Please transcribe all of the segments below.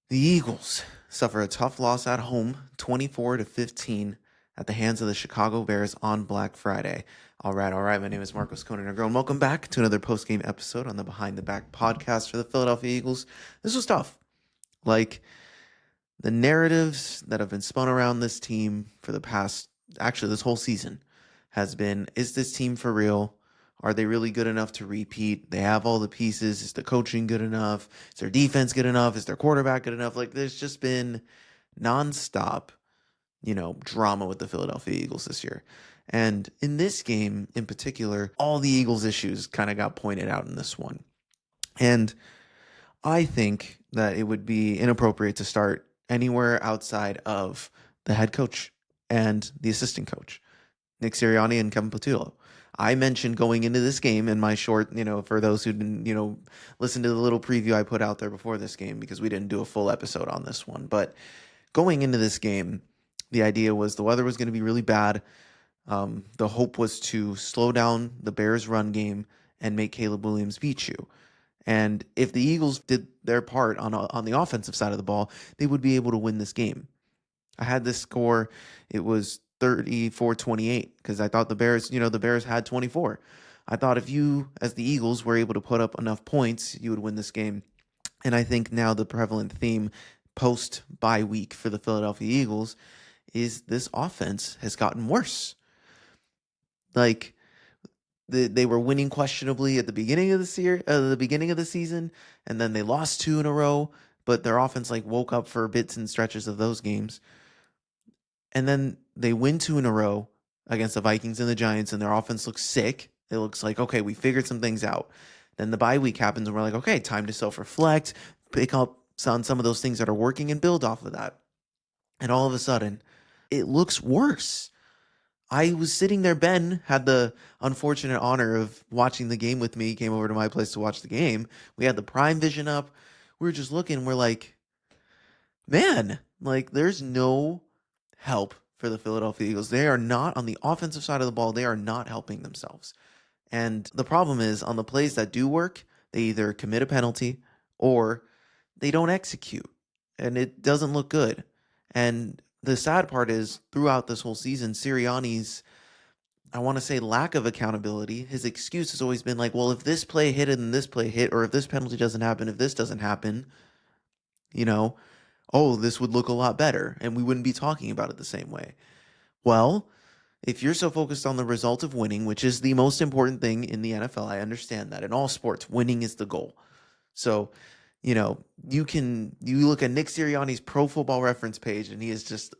The Eagles suffer a tough loss at home, 24-15, at the hands of the Chicago Bears on Black Friday. All right. My name is Marcos Conan and welcome back to another post-game episode on the Behind the Back podcast for the Philadelphia Eagles. This was tough. Like, the narratives that have been spun around this team for the past, actually this whole season, has been, is this team for real? Are they really good enough to repeat? They have all the pieces. Is the coaching good enough? Is their defense good enough? Is their quarterback good enough? Like, there's just been nonstop, drama with the Philadelphia Eagles this year. And in this game in particular, all the Eagles' issues kind of got pointed out in this one. And I think that it would be inappropriate to start anywhere outside of the head coach and the assistant coach, Nick Sirianni and Kevin Patullo. I mentioned going into this game in my short, for those who didn't, listen to the little preview I put out there before this game, because we didn't do a full episode on this one. But going into this game, the idea was the weather was going to be really bad. The hope was to slow down the Bears' run game and make Caleb Williams beat you. And if the Eagles did their part on the offensive side of the ball, they would be able to win this game. I had this score. It was 34-28 because I thought the Bears had 24. I thought if you, as the Eagles, were able to put up enough points, you would win this game. And I think now the prevalent theme post-bye week for the Philadelphia Eagles is this offense has gotten worse. Like, they were winning questionably at the beginning of the season, and then they lost 2 in a row, but their offense woke up for bits and stretches of those games. And then they win 2 in a row against the Vikings and the Giants, and their offense looks sick. It looks like, okay, we figured some things out. Then the bye week happens, and we're like, okay, time to self-reflect, pick up on some of those things that are working and build off of that. And all of a sudden, it looks worse. I was sitting there. Ben had the unfortunate honor of watching the game with me. He came over to my place to watch the game. We had the Prime Vision up. We were just looking. We're like, man, there's no help for the Philadelphia Eagles. They are not, on the offensive side of the ball, they are not helping themselves. And the problem is, on the plays that do work, they either commit a penalty or they don't execute. And it doesn't look good. And the sad part is, throughout this whole season, Sirianni's, I want to say, lack of accountability, his excuse has always been like, well, if this play hit and this play hit, or if this penalty doesn't happen, if this doesn't happen, this would look a lot better, and we wouldn't be talking about it the same way. Well, if you're so focused on the result of winning, which is the most important thing in the NFL, I understand that. In all sports, winning is the goal. So, you look at Nick Sirianni's Pro Football Reference page, and he is just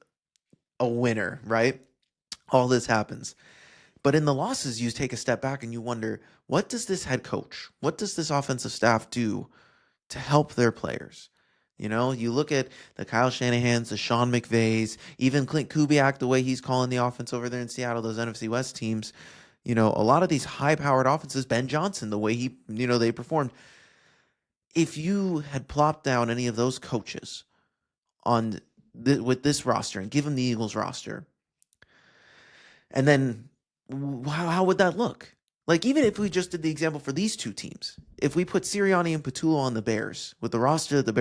a winner, right? All this happens. But in the losses, you take a step back and you wonder, what does this head coach, what does this offensive staff do to help their players? You look at the Kyle Shanahans, the Sean McVays, even Clint Kubiak, the way he's calling the offense over there in Seattle, those NFC West teams, a lot of these high-powered offenses, Ben Johnson, the way they performed. If you had plopped down any of those coaches with this roster and given the Eagles roster, and then how would that look? Even if we just did the example for these two teams, if we put Sirianni and Patullo on the Bears with the roster that the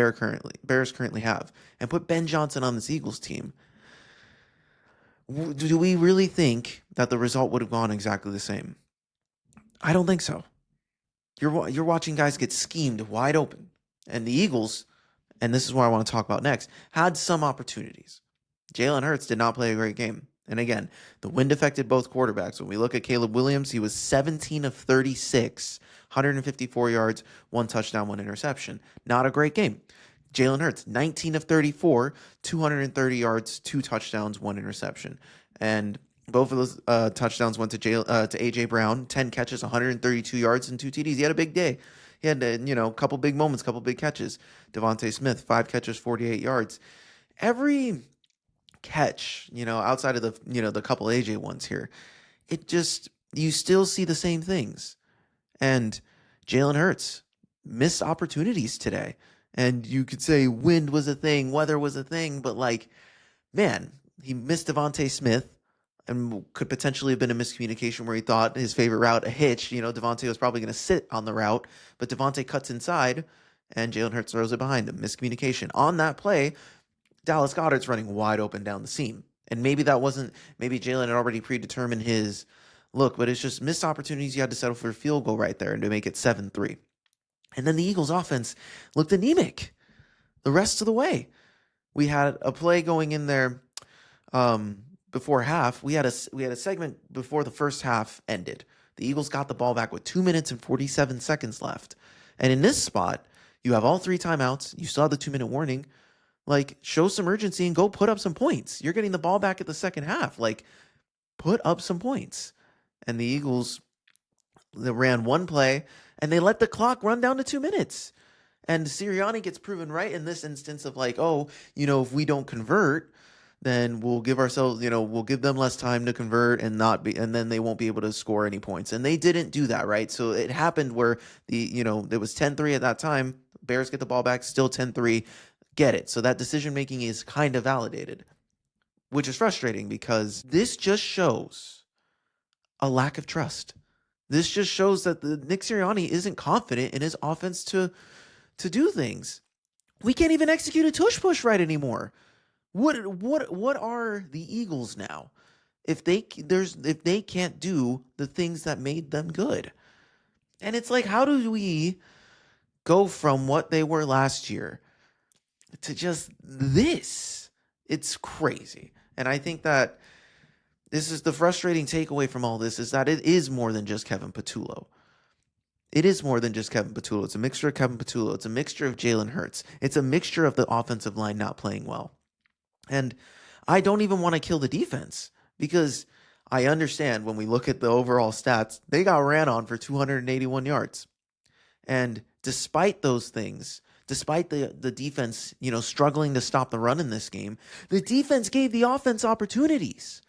Bears currently have, and put Ben Johnson on this Eagles team, do we really think that the result would have gone exactly the same? I don't think so. You're watching guys get schemed wide open, and the Eagles, and this is what I want to talk about next, had some opportunities. Jalen Hurts did not play a great game. And again, the wind affected both quarterbacks. When we look at Caleb Williams, he was 17 of 36, 154 yards, 1 touchdown, 1 interception. Not a great game. Jalen Hurts, 19 of 34, 230 yards, 2 touchdowns, 1 interception. And both of those touchdowns went to A.J. Brown, 10 catches, 132 yards, and 2 TDs. He had a big day. He had, a couple big moments, couple big catches. Devontae Smith, 5 catches, 48 yards. Every catch, outside of the couple AJ ones here, you still see the same things. And Jalen Hurts missed opportunities today. And you could say wind was a thing, weather was a thing, but he missed Devontae Smith, and could potentially have been a miscommunication where he thought his favorite route, a hitch, Devontae was probably going to sit on the route, but Devontae cuts inside, and Jalen Hurts throws it behind him. Miscommunication. On that play, Dallas Goedert's running wide open down the seam. And maybe Jalen had already predetermined his look, but it's just missed opportunities. You had to settle for a field goal right there and to make it 7-3. And then the Eagles offense looked anemic the rest of the way. We had a play going in there before half. We had a segment before the first half ended. The Eagles got the ball back with 2 minutes and 47 seconds left. And in this spot, you have all 3 timeouts. You saw the 2-minute warning. Like, show some urgency and go put up some points. You're getting the ball back at the second half. Like, put up some points. And the Eagles, they ran one play, and they let the clock run down to 2 minutes. And Sirianni gets proven right in this instance of like, oh, if we don't convert, then we'll give them less time to convert and then they won't be able to score any points. And they didn't do that, right? So it happened where it was 10-3 at that time. Bears get the ball back, still 10-3. Get it. So that decision making is kind of validated, which is frustrating because this just shows a lack of trust. This just shows that Nick Sirianni isn't confident in his offense to do things. We can't even execute a tush push right anymore. What are the Eagles now if they can't do the things that made them good? And it's like, how do we go from what they were last year to just this? It's crazy. And I think that this is the frustrating takeaway from all this, is that it is more than just Kevin Patullo. It is more than just Kevin Patullo. It's a mixture of Kevin Patullo. It's a mixture of Jalen Hurts. It's a mixture of the offensive line not playing well. And I don't even want to kill the defense because I understand when we look at the overall stats, they got ran on for 281 yards. And despite those things, despite the defense, struggling to stop the run in this game, the defense gave the offense opportunities,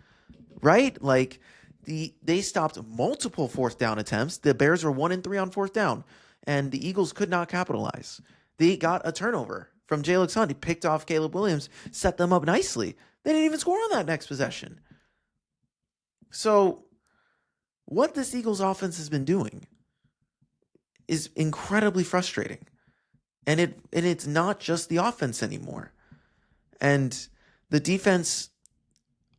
right? Like, they stopped multiple fourth down attempts. The Bears were 1-3 on fourth down, and the Eagles could not capitalize. They got a turnover from Jay Alexander, picked off Caleb Williams, set them up nicely. They didn't even score on that next possession. So what this Eagles offense has been doing is incredibly frustrating. And it's not just the offense anymore. And the defense,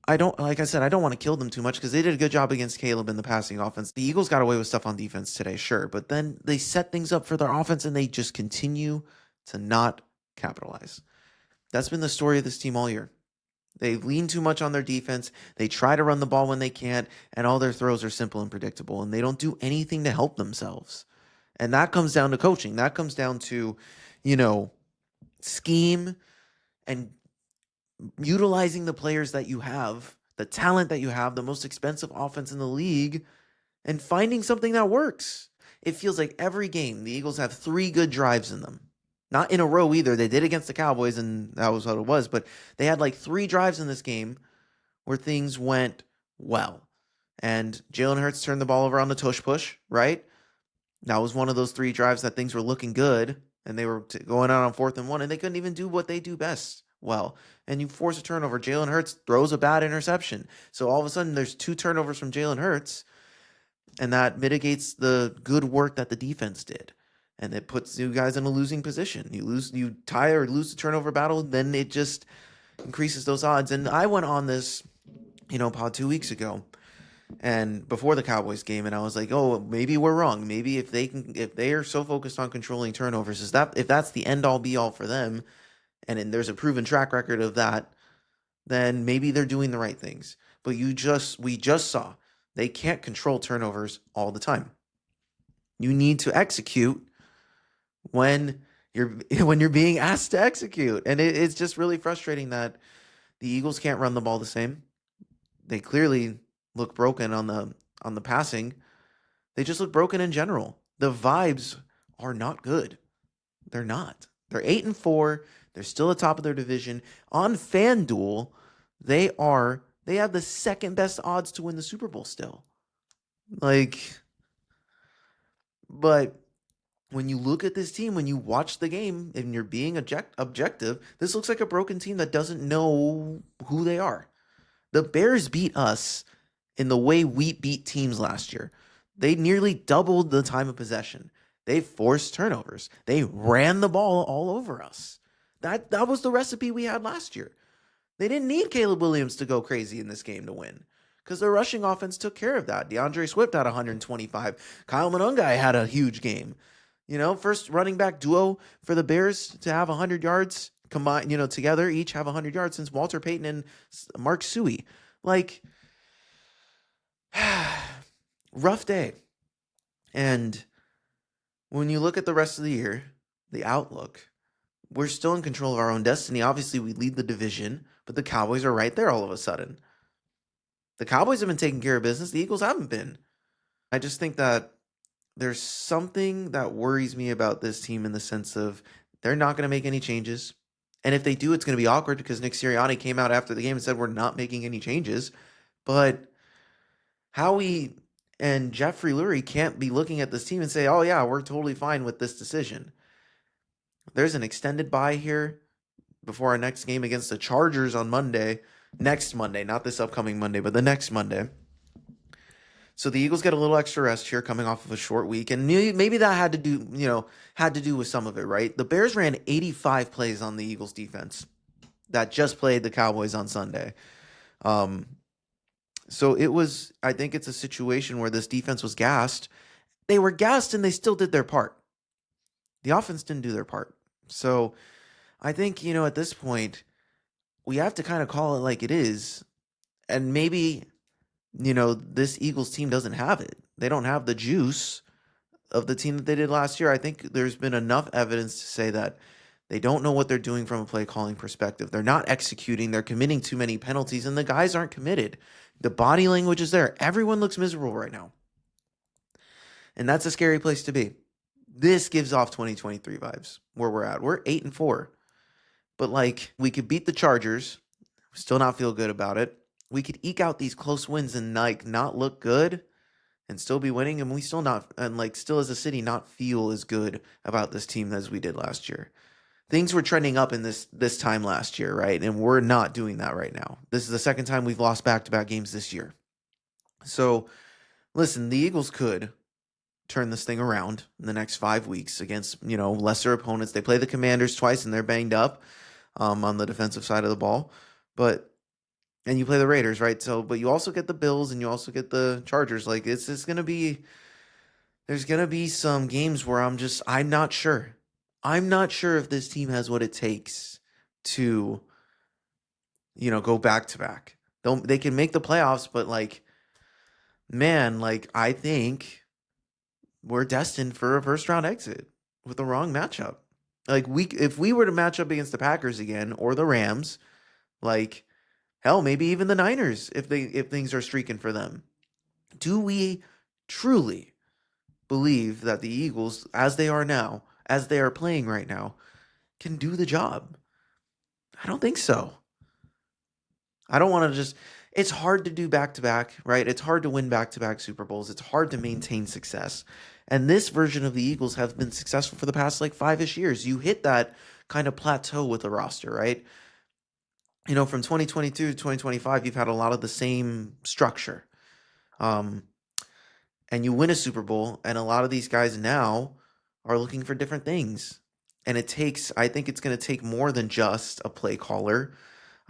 I don't want to kill them too much because they did a good job against Caleb in the passing offense. The Eagles got away with stuff on defense today, sure, but then they set things up for their offense and they just continue to not capitalize. That's been the story of this team all year. They lean too much on their defense. They try to run the ball when they can't, and all their throws are simple and predictable, and they don't do anything to help themselves. And that comes down to coaching. That comes down to, scheme and utilizing the players that you have, the talent that you have, the most expensive offense in the league, and finding something that works. It feels like every game, the Eagles have 3 good drives in them. Not in a row either. They did against the Cowboys, and that was what it was. But they had like 3 drives in this game where things went well. And Jalen Hurts turned the ball over on the tush push, right? That was one of those 3 drives that things were looking good, and they were going out on 4th and 1, and they couldn't even do what they do best well. And you force a turnover. Jalen Hurts throws a bad interception. So all of a sudden, there's 2 turnovers from Jalen Hurts, and that mitigates the good work that the defense did. And it puts you guys in a losing position. You tie or lose the turnover battle, then it just increases those odds. And I went on this, pod 2 weeks ago, and before the Cowboys game, and I was like, oh, maybe we're wrong. Maybe if they are so focused on controlling turnovers, if that's the end all be all for them, and there's a proven track record of that, then maybe they're doing the right things. But we just saw they can't control turnovers all the time. You need to execute when you're being asked to execute. And it's just really frustrating that the Eagles can't run the ball the same. They clearly look broken on the passing. They just look broken in general. The vibes are not good. They're not. They're 8-4. They're still atop of their division. On FanDuel, they have the second best odds to win the Super Bowl still. But when you look at this team, when you watch the game and you're being objective, this looks like a broken team that doesn't know who they are. The Bears beat us in the way we beat teams last year. They nearly doubled the time of possession. They forced turnovers. They ran the ball all over us. That was the recipe we had last year. They didn't need Caleb Williams to go crazy in this game to win because their rushing offense took care of that. DeAndre Swift had 125. Kyle Monangai had a huge game. First running back duo for the Bears to have 100 yards combined, together, each have 100 yards since Walter Payton and Mark Suey. Like, rough day. And when you look at the rest of the year, the outlook, we're still in control of our own destiny. Obviously, we lead the division, but the Cowboys are right there all of a sudden. The Cowboys have been taking care of business. The Eagles haven't been. I just think that there's something that worries me about this team in the sense of they're not going to make any changes. And if they do, it's going to be awkward because Nick Sirianni came out after the game and said, we're not making any changes. But Howie and Jeffrey Lurie can't be looking at this team and say, oh, yeah, we're totally fine with this decision. There's an extended bye here before our next game against the Chargers on Monday. Next Monday, not this upcoming Monday, but the next Monday. So the Eagles get a little extra rest here coming off of a short week. And maybe that had to do with some of it, right? The Bears ran 85 plays on the Eagles defense that just played the Cowboys on Sunday. So I think it's a situation where this defense was gassed. They were gassed and they still did their part. The offense didn't do their part. So I think, at this point, we have to kind of call it like it is. And maybe, this Eagles team doesn't have it. They don't have the juice of the team that they did last year. I think there's been enough evidence to say that they don't know what they're doing from a play calling perspective. They're not executing. They're committing too many penalties, and the guys aren't committed. The body language is there. Everyone looks miserable right now. And that's a scary place to be. This gives off 2023 vibes where we're at. We're 8-4. But we could beat the Chargers, still not feel good about it. We could eke out these close wins and not look good and still be winning, and we still not, and still as a city not feel as good about this team as we did last year. Things were trending up in this time last year, right? And we're not doing that right now. This is the second time we've lost back-to-back games this year. So, listen, the Eagles could turn this thing around in the next 5 weeks against, lesser opponents. They play the Commanders twice and they're banged up on the defensive side of the ball. And you play the Raiders, right? So, but you also get the Bills and you also get the Chargers. There's going to be some games where I'm not sure. I'm not sure if this team has what it takes to, go back to back. They can make the playoffs, but I think we're destined for a first round exit with the wrong matchup. If we were to match up against the Packers again or the Rams, hell, maybe even the Niners if things are streaking for them. Do we truly believe that the Eagles, as they are now, as they are playing right now, can do the job? I don't think so. I don't want to it's hard to do back-to-back, right? It's hard to win back-to-back Super Bowls. It's hard to maintain success. And this version of the Eagles have been successful for the past 5-ish years. You hit that kind of plateau with the roster, right? From 2022 to 2025, you've had a lot of the same structure. And you win a Super Bowl, and a lot of these guys now are looking for different things. And I think it's going to take more than just a play caller.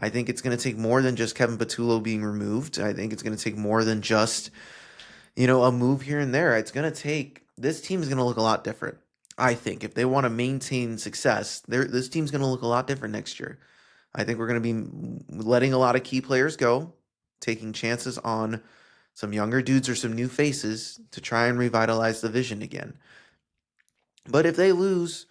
I think it's going to take more than just Kevin Patullo being removed. I think it's going to take more than just, a move here and there. This team is going to look a lot different. I think if they want to maintain success, this team's going to look a lot different next year. I think we're going to be letting a lot of key players go, taking chances on some younger dudes or some new faces to try and revitalize the vision again. But if they lose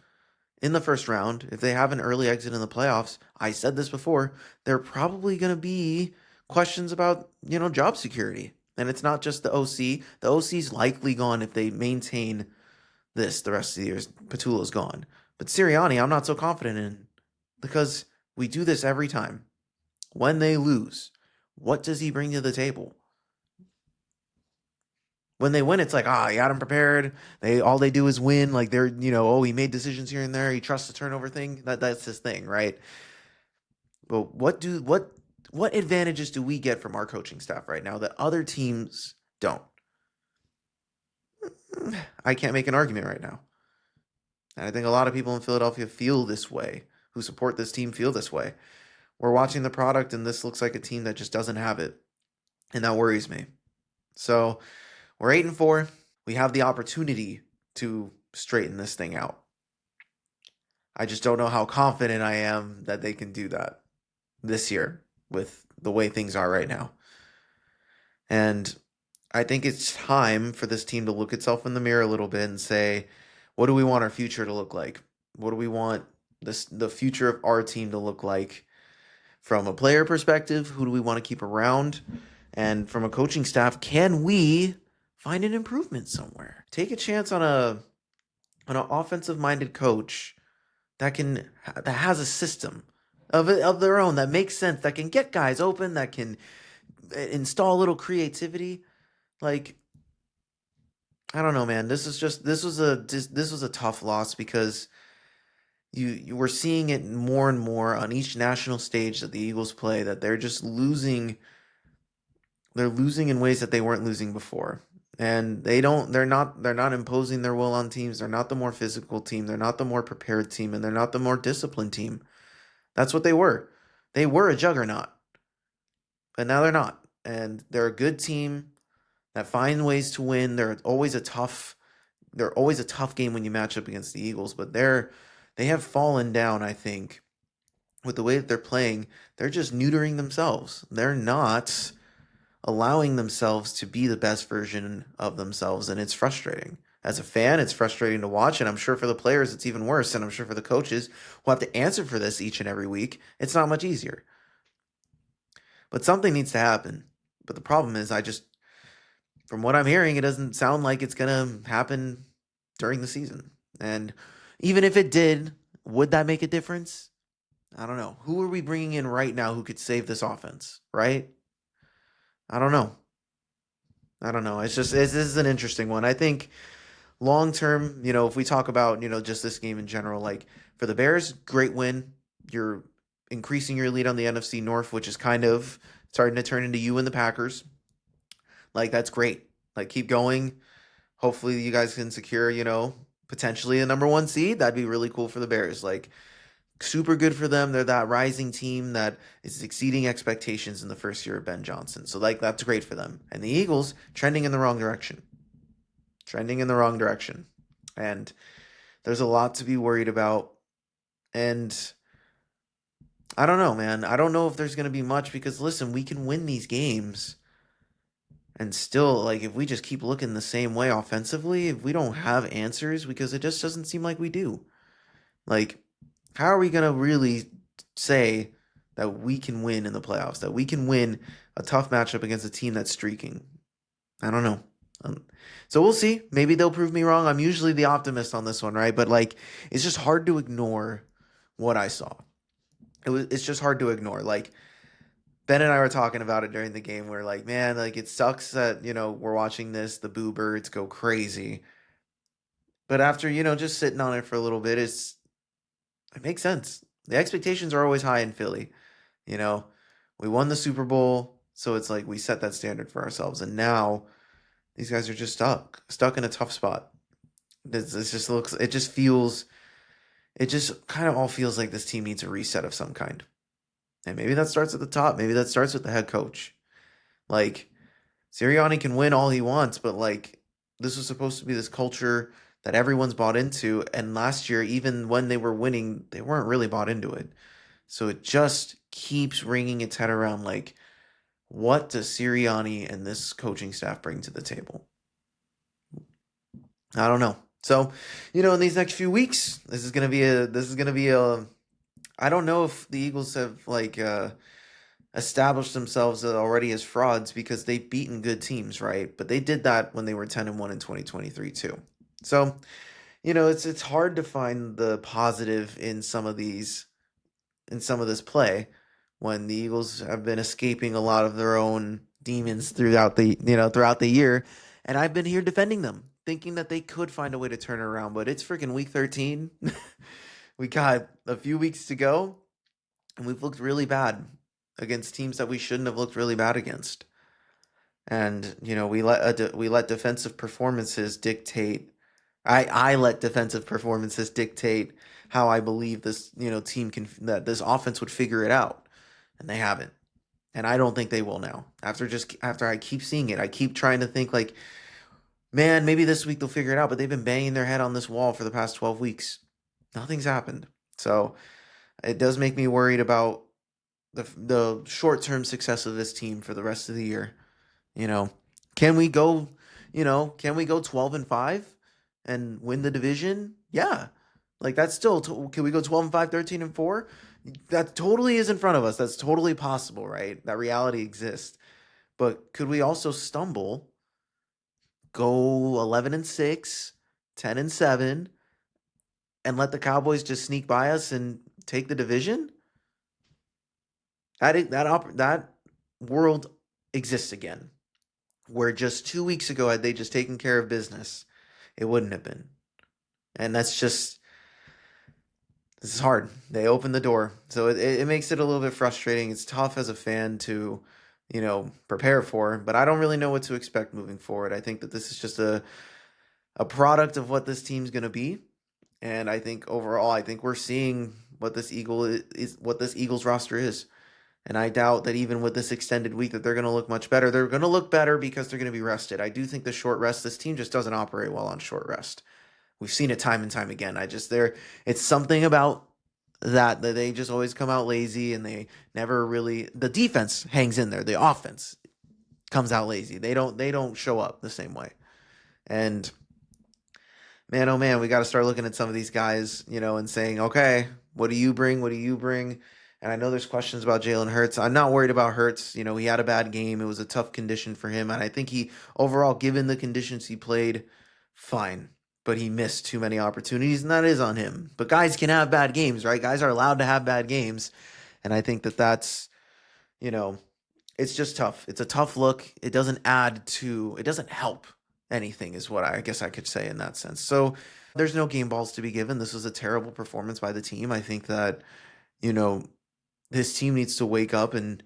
in the first round, if they have an early exit in the playoffs, I said this before, there are probably going to be questions about, job security. And it's not just the OC. The OC's likely gone if they maintain this the rest of the year. Patullo's gone. But Sirianni, I'm not so confident in because we do this every time. When they lose, what does he bring to the table? When they win, it's he got them prepared. All they do is win. They're, he made decisions here and there. He trusts the turnover thing. That's his thing, right? But what advantages do we get from our coaching staff right now that other teams don't? I can't make an argument right now. And I think a lot of people in Philadelphia feel this way, who support this team feel this way. We're watching the product, and this looks like a team that just doesn't have it. And that worries me. So we're 8-4. We have the opportunity to straighten this thing out. I just don't know how confident I am that they can do that this year with the way things are right now. And I think it's time for this team to look itself in the mirror a little bit and say, what do we want our future to look like? What do we want the future of our team to look like from a player perspective? Who do we want to keep around? And from a coaching staff, can we find an improvement somewhere? Take a chance on an offensive minded coach that has a system of their own that makes sense, that can get guys open, that can install a little creativity. Like, I don't know, man. This was a tough loss because you were seeing it more and more on each national stage that the Eagles play, that they're just losing. They're losing in ways that they weren't losing before. And they're not imposing their will on teams. They're not the more physical team. They're not the more prepared team, and they're not the more disciplined team. That's what they were. They were a juggernaut. But now they're not. And they're a good team that find ways to win. They're always a tough game when you match up against the Eagles, but they have fallen down, I think, with the way that they're playing. They're just neutering themselves. They're not allowing themselves to be the best version of themselves, and it's frustrating. As a fan, it's frustrating to watch, and I'm sure for the players it's even worse, and I'm sure for the coaches who have to answer for this each and every week, it's not much easier. But something needs to happen. But the problem is, from what I'm hearing, it doesn't sound like it's going to happen during the season. And even if it did, would that make a difference? I don't know. Who are we bringing in right now who could save this offense, right? I don't know. This is an interesting one. I think long term, if we talk about, just this game in general, like for the Bears, great win. You're increasing your lead on the NFC North, which is kind of starting to turn into you and the Packers. Like, that's great. Like, keep going. Hopefully you guys can secure, potentially a number 1 seed. That'd be really cool for the Bears. Like, super good for them. They're that rising team that is exceeding expectations in the first year of Ben Johnson. So, like, that's great for them. And the Eagles, trending in the wrong direction. And there's a lot to be worried about. And I don't know, man. I don't know if there's going to be much because, listen, we can win these games. And still, like, if we just keep looking the same way offensively, if we don't have answers, because it just doesn't seem like we do. Like, how are we going to really say that we can win in the playoffs, that we can win a tough matchup against a team that's streaking? I don't know. So we'll see. Maybe they'll prove me wrong. I'm usually the optimist on this one, right? But, like, it's just hard to ignore what I saw. It's just hard to ignore. Like, Ben and I were talking about it during the game. We're like, man, like, it sucks that, we're watching this, the Boo Birds go crazy. But after, just sitting on it for a little bit, it makes sense. The expectations are always high in Philly. We won the Super Bowl, so it's like we set that standard for ourselves. And now these guys are just stuck in a tough spot. It just kind of all feels like this team needs a reset of some kind. And maybe that starts at the top. Maybe that starts with the head coach. Like, Sirianni can win all he wants, but, like, this was supposed to be this culture that everyone's bought into. And last year, even when they were winning, they weren't really bought into it. So it just keeps ringing its head around, like, what does Sirianni and this coaching staff bring to the table? I don't know. So, in these next few weeks, this is going to be a I don't know if the Eagles have, like, established themselves already as frauds because they've beaten good teams, right? But they did that when they were 10-1 in 2023 too. So, it's hard to find the positive in some of this play when the Eagles have been escaping a lot of their own demons throughout the year, and I've been here defending them, thinking that they could find a way to turn it around, but it's freaking week 13. We got a few weeks to go, and we've looked really bad against teams that we shouldn't have looked really bad against. And, we let defensive performances dictate I let defensive performances dictate how I believe this, team that this offense would figure it out, and they haven't. And I don't think they will now. After I keep seeing it, I keep trying to think like, man, maybe this week they'll figure it out, but they've been banging their head on this wall for the past 12 weeks. Nothing's happened. So, it does make me worried about the short-term success of this team for the rest of the year. You know, can we go, can we go 12-5 and win the division? Yeah. Like that's still can we go 12-5, 13-4? That totally is in front of us. That's totally possible, right? That reality exists. But could we also stumble, go 11-6, 10-7 and let the Cowboys just sneak by us and take the division? That world exists again. Where just 2 weeks ago, had they just taken care of business, it wouldn't have been. And this is hard. They opened the door. So it makes it a little bit frustrating. It's tough as a fan to, prepare for, but I don't really know what to expect moving forward. I think that this is just a product of what this team's going to be. And I think overall, I think we're seeing what this Eagles roster is. And I doubt that even with this extended week that they're going to look much better. They're going to look better because they're going to be rested. I do think the short rest, this team just doesn't operate well on short rest. We've seen it time and time again. It's something about that they just always come out lazy and they never really, the defense hangs in there. The offense comes out lazy. They don't show up the same way. And man, oh man, we got to start looking at some of these guys, and saying, okay, what do you bring? What do you bring? And I know there's questions about Jalen Hurts. I'm not worried about Hurts. He had a bad game. It was a tough condition for him. And I think he, overall, given the conditions he played, fine. But he missed too many opportunities, and that is on him. But guys can have bad games, right? Guys are allowed to have bad games. And I think that's, it's just tough. It's a tough look. It doesn't help anything is what I guess I could say in that sense. So there's no game balls to be given. This was a terrible performance by the team. I think that, this team needs to wake up, and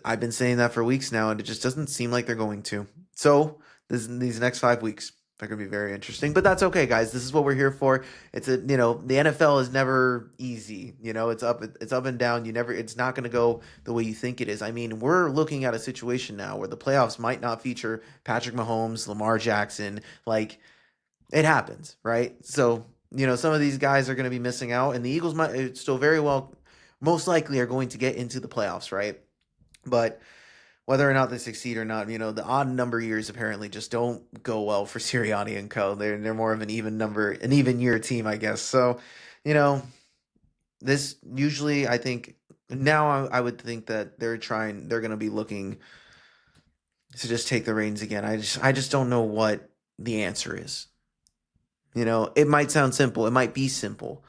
I've been saying that for weeks now, and it just doesn't seem like they're going to. So these next 5 weeks, they're going to be very interesting, but that's okay, guys. This is what we're here for. It's the NFL is never easy. It's up and down. It's not going to go the way you think it is. I mean, we're looking at a situation now where the playoffs might not feature Patrick Mahomes, Lamar Jackson. Like, it happens, right? So, some of these guys are going to be missing out, and the Eagles might still very well, most likely, are going to get into the playoffs, right? But whether or not they succeed or not, the odd number years apparently just don't go well for Sirianni and co. They're more of an even year team, I guess. So, this usually, I think now I would think that they're going to be looking to just take the reins again. I just don't know what the answer is. It might sound simple. It might be simple.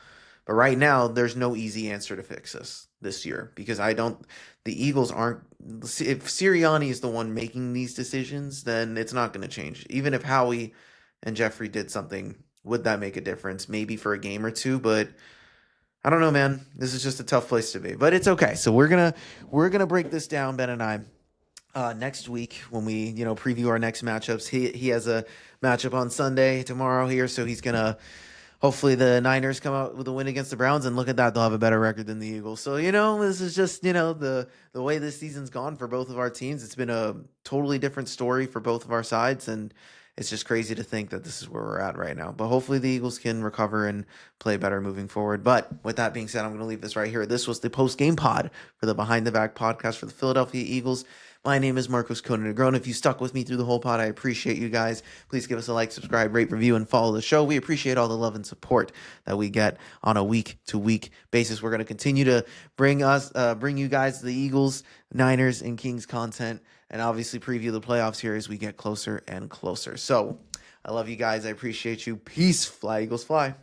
But right now, there's no easy answer to fix this year because the Eagles aren't, if Sirianni is the one making these decisions, then it's not going to change. Even if Howie and Jeffrey did something, would that make a difference? Maybe for a game or two, but I don't know, man. This is just a tough place to be, but it's okay. So we're going to break this down, Ben and I, next week when we, preview our next matchups. He has a matchup on Sunday tomorrow here, so he's going to, hopefully the Niners come out with a win against the Browns, and look at that, they'll have a better record than the Eagles. So, this is just, the way this season's gone for both of our teams. It's been a totally different story for both of our sides, and it's just crazy to think that this is where we're at right now. But hopefully the Eagles can recover and play better moving forward. But with that being said, I'm going to leave this right here. This was the post-game pod for the Behind the Back podcast for the Philadelphia Eagles. My name is Marcos Conan-Negron. If you stuck with me through the whole pod, I appreciate you guys. Please give us a like, subscribe, rate, review, and follow the show. We appreciate all the love and support that we get on a week-to-week basis. We're going to continue to bring you guys the Eagles, Niners, and Kings content, and obviously preview the playoffs here as we get closer and closer. So I love you guys. I appreciate you. Peace. Fly, Eagles, fly.